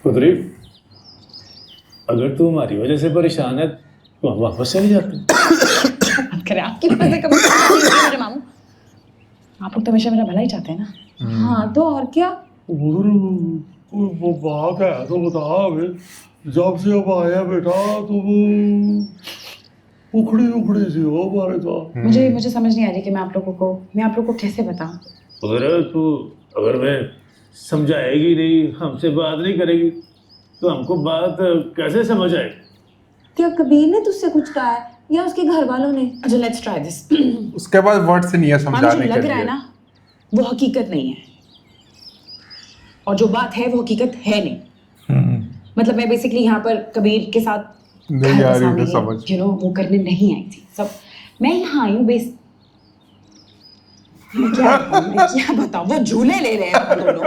कुदरी, अगर तू हमारी वजह से परेशान है तो हम वापस चले जाते हैं। करे आपकी वजह से कभी मेरे मामू, आप लोग तो हमेशा मेरा भला ही चाहते हैं ना। हाँ तो और क्या। वो बात है तो बता हमें, जब से अब आया बेटा तो वो उखड़ी उखड़ी सी हो हमारे साथ। मुझे समझ नहीं आ रही कि मैं आप लोगों को कैसे बताऊं। अगर तू अगर मैं समझाएगी नहीं, हमसे बात नहीं करेगी तो हमको बात कैसे समझ आएगी? क्या कबीर ने तुझसे कुछ कहा है या उसके घर वालों ने? अच्छा लेट्स ट्राई दिस। उसके बाद वर्ड से नहीं है मामी समझाने जो के लग रहा है लिए। ना वो हकीकत नहीं है, और जो बात है वो हकीकत है नहीं। मतलब मैं बेसिकली यहाँ पर कबीर के साथ नहीं आ रही मुझे समझ। वो करने नहीं आई थी सब। मैं यहाँ आई हूँ मैं क्या बताऊँ, वो झूले ले रहे हैं आप दोनों।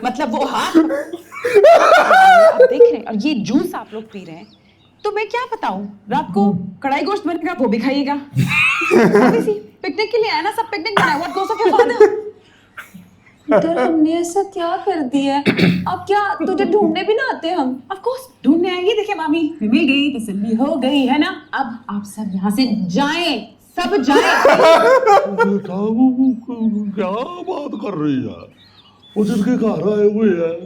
मतलब वो हाथ आप देख रहे हैं और ये जूस आप लोग पी रहे हैं, तो मैं क्या बताऊँ। रात को कढ़ाई गोश्त बनेगा वो भी खाइएगा। पिकनिक के लिए आया ना, सब पिकनिक बनाया। What goes of your father. पुत्र हमने ऐसा क्या कर दिया है? अब क्या तुझे ढूंढने भी ना आते हम? ऑफ कोर्स ढूंढने आएंगे। देखिए मामी मिल गई, तसल्ली हो गई है ना। अब आप सब यहाँ से जाएं, सब जाएं। बेटा वो क्या बात कर रही है? वो जिनके घर आए हुए हैं,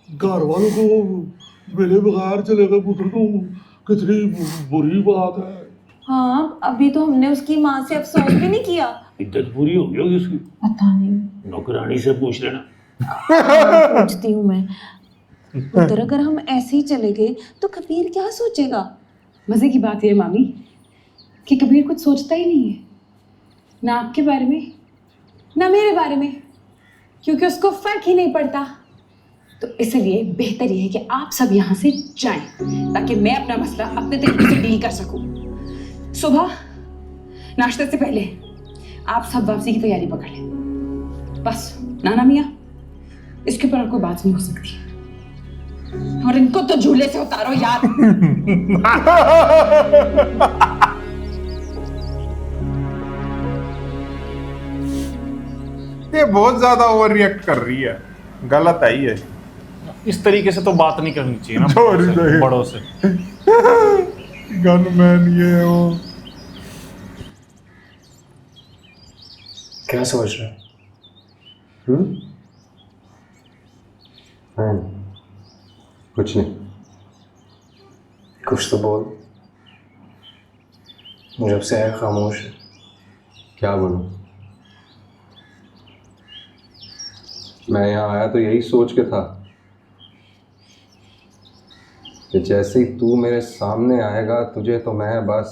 घर वालों को मिले बगैर चले गए पुत्र, तो कितनी बुरी बात है। हाँ अभी तो हमने उसकी माँ से अफसोस भी नहीं किया। इज्जत पूरी हो गई होगी उसकी। पता नहीं, नौकरानी से पूछ लेना। पूछती हूँ मैं। पुत्र अगर हम ऐसे ही चले गए तो कबीर क्या सोचेगा? मजे की बात है मामी कि कबीर कुछ सोचता ही नहीं है, ना आपके बारे में ना मेरे बारे में, क्योंकि उसको फर्क ही नहीं पड़ता। तो इसलिए बेहतर ये है कि आप सब यहाँ से जाएं, ताकि मैं अपना मसला अपने तरीके से डील कर सकूं। सुबह नाश्ते से पहले आप सब वापसी की तैयारी पकड़ लें। बस नाना मियाँ, इसके ऊपर और कोई बात नहीं हो सकती। और इनको तो झूले से उतारो यार। ये बहुत ज्यादा ओवर रिएक्ट कर रही है, गलत है ये। इस तरीके से तो बात नहीं करनी चाहिए ना Sorry, बड़ों से। गनमैन ये वो। क्या सोच रहे हो? कुछ नहीं। कुछ तो बोल। जब से आया खामोश है। क्या बोलूं? मैं यहाँ आया तो यही सोच के था कि जैसे ही तू मेरे सामने आएगा तुझे तो मैं बस।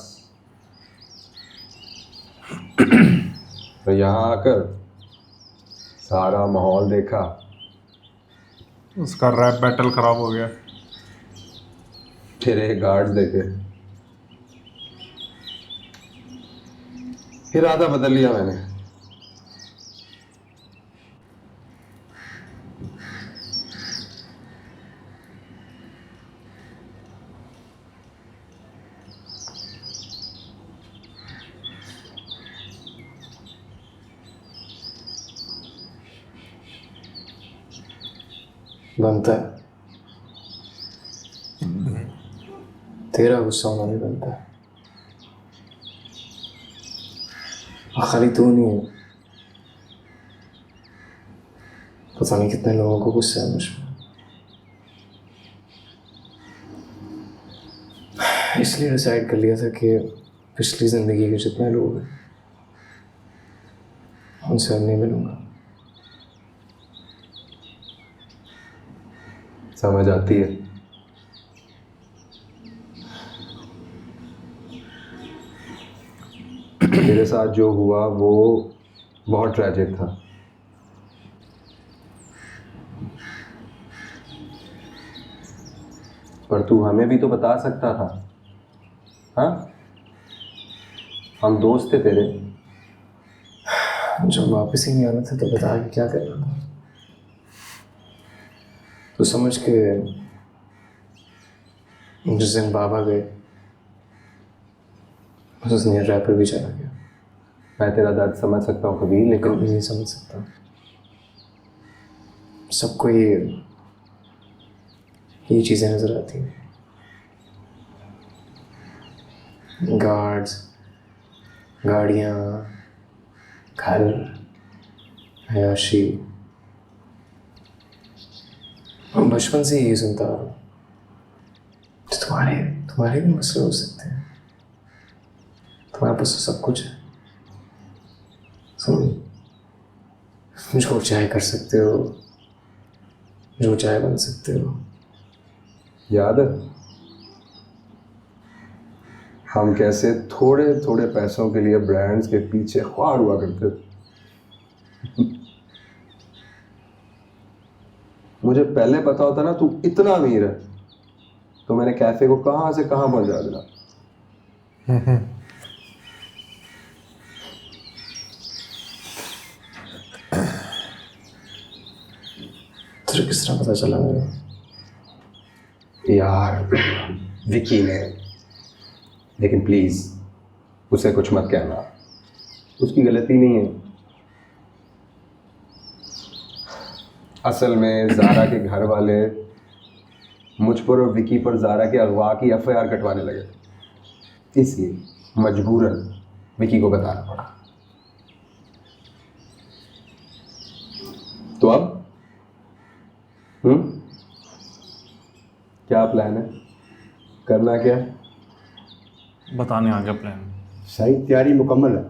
तो यहाँ आकर सारा माहौल देखा, उसका रैप बैटल खराब हो गया। तेरे गार्ड्स देखे, इरादा बदल लिया मैंने। बनता है, तेरा गुस्सा होना भी बनता है। और खाली तू नहीं है, पता नहीं कितने लोगों को गुस्सा है मुझ पर। इसलिए डिसाइड कर लिया था कि पिछली जिंदगी के जितने लोग हैं उनसे अब नहीं मिलूंगा। समझ आती है? मेरे साथ जो हुआ वो बहुत ट्रैजिक था। पर तू हमें भी तो बता सकता था। हाँ, हम दोस्त थे तेरे। जब वापस ही नहीं आना था तो बता के क्या करना था? तो समझ के जिस दिन बाबा गए उस दिन रैपर भी चला गया। मैं तेरा दर्द समझ सकता हूँ कबीर, लेकिन नहीं समझ सकता। सबको ये ये चीज़ें नज़र आती हैं, गार्ड्स, गाड़ियाँ, घर, अय्याशी। मैं बचपन से यही सुनता आ रहा हूँ। तो तुम्हारे भी मसले हो सकते हैं। तुम्हारे पास तो सब कुछ है। तुम जो चाहे कर सकते हो, जो चाहे बन सकते हो। याद है हम कैसे थोड़े थोड़े पैसों के लिए ब्रांड्स के पीछे ख्वार हुआ करते थे। मुझे पहले पता होता ना तू इतना अमीर है तो मैंने कैफे को कहां से कहां पहुंचा देना। तुझे किस तरह पता चला मेरा? यार विकी ने, लेकिन प्लीज उसे कुछ मत कहना, उसकी गलती नहीं है। असल में जारा के घर वाले मुझ पर और विकी पर जारा के अगवा की एफआईआर कटवाने लगे, इसलिए मजबूरन विकी को बताना पड़ा। तो अब क्या प्लान है? करना क्या है? बताने आ गया प्लान। सही तैयारी मुकम्मल है।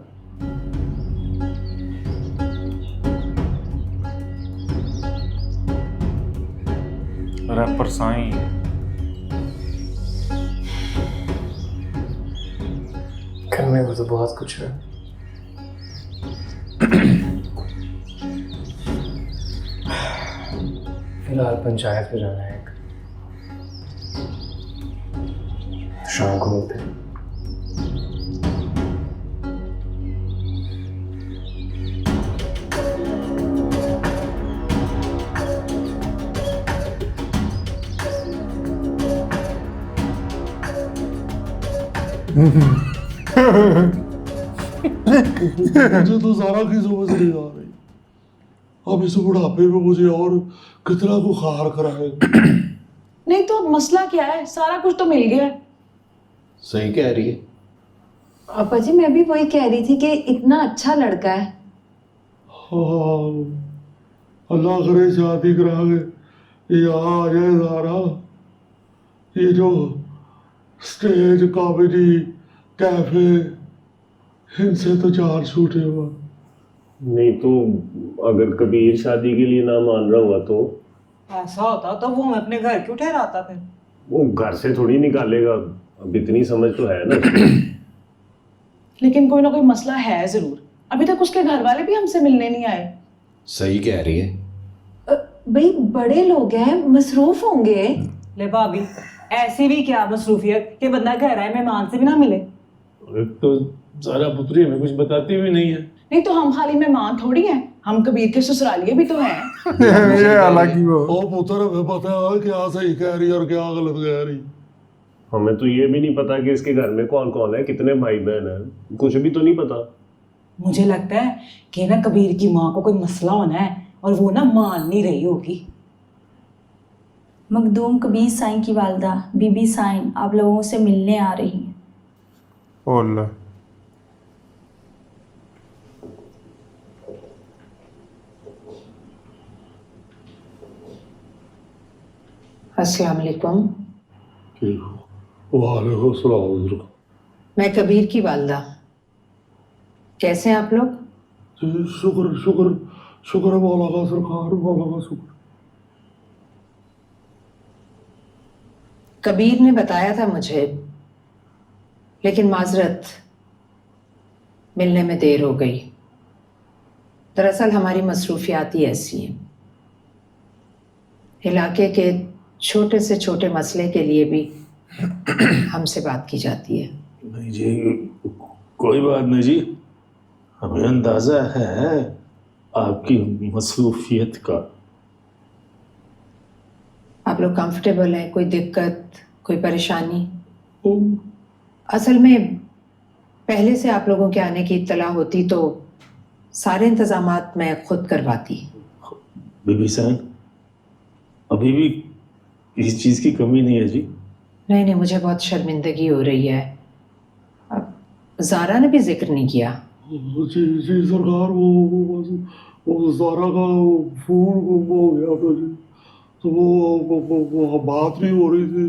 रैपर साईं, करने को तो बहुत कुछ है। फिलहाल पंचायत में जाना है, शाम को मिलते हैं। मुझे तो सारा की समझ नहीं आ रही। अब इस बुढ़ापे में मुझे और कितना बुखार कराए। नहीं तो अब मसला क्या है? सारा कुछ तो मिल गया है। सही कह रही है। पापा जी मैं भी वही कह रही थी कि इतना अच्छा लड़का है। हाँ, अल्लाह करे शादी करा के यहाँ आ जाए सारा। ये जो स्टेज कॉमेडी कैफे, इनसे तो चार छूटे हुआ। नहीं तो अगर कबीर शादी के लिए ना मान रहा हुआ तो ऐसा होता तो वो मैं अपने घर क्यों ठहराता फिर? वो घर से थोड़ी निकालेगा। अब इतनी समझ तो है ना। लेकिन कोई ना कोई मसला है जरूर। अभी तक उसके घर वाले भी हमसे मिलने नहीं आए। सही कह रही है। भाई बड़े लोग हैं, मसरूफ होंगे। ले भाभी, ऐसी भी क्या मसरूफियत कि बंदा घर आए मेहमान से भी ना मिले। एक तो सारा पुत्री हमें कुछ बताती भी नहीं है। नहीं तो हम खाली मेहमान थोड़ी हैं, हम कबीर के ससुरालिए भी तो हैं। ये हालांकि वो ओ पुत्र, हमें पता है क्या सही कह रही और क्या गलत कह रही। हमें तो ये भी नहीं पता कि इसके घर में कौन कौन है, कितने भाई बहन हैं, कुछ भी तो नहीं पता। मुझे लगता है कि ना कबीर की माँ को कोई मसला होना है और वो ना मान नहीं रही होगी। मखदूम कबीर साईं की वालदा बीबी साईं आप लोगों से मिलने आ रही हैं। ओला अस्सलाम वालेकुम। वालेकुम सलाम। मैं कबीर की वालदा। कैसे हैं आप लोग? जी शुक्र शुक्र शुक्र है मौला का, सरकार मौला का शुक्र। कबीर ने बताया था मुझे, लेकिन माजरत मिलने में देर हो गई। दरअसल हमारी मसरूफियात ही ऐसी हैं। इलाके के छोटे से छोटे मसले के लिए भी हमसे बात की जाती है। नहीं जी, कोई बात नहीं जी, हमें अंदाजा है आपकी मसरूफियत का। आप लोग कंफर्टेबल हैं? कोई दिक्कत, कोई परेशानी? असल में पहले से आप लोगों के आने की इत्तला होती तो सारे इंतजामात मैं खुद करवाती। बीबी साहब, अभी भी इस चीज़ की कमी नहीं है जी। नहीं नहीं, मुझे बहुत शर्मिंदगी हो रही है। अब जारा ने भी जिक्र नहीं किया। जी जी सरकार, वो सारा का फोन गुम हो गया था जी, तो वो बात नहीं हो रही थी।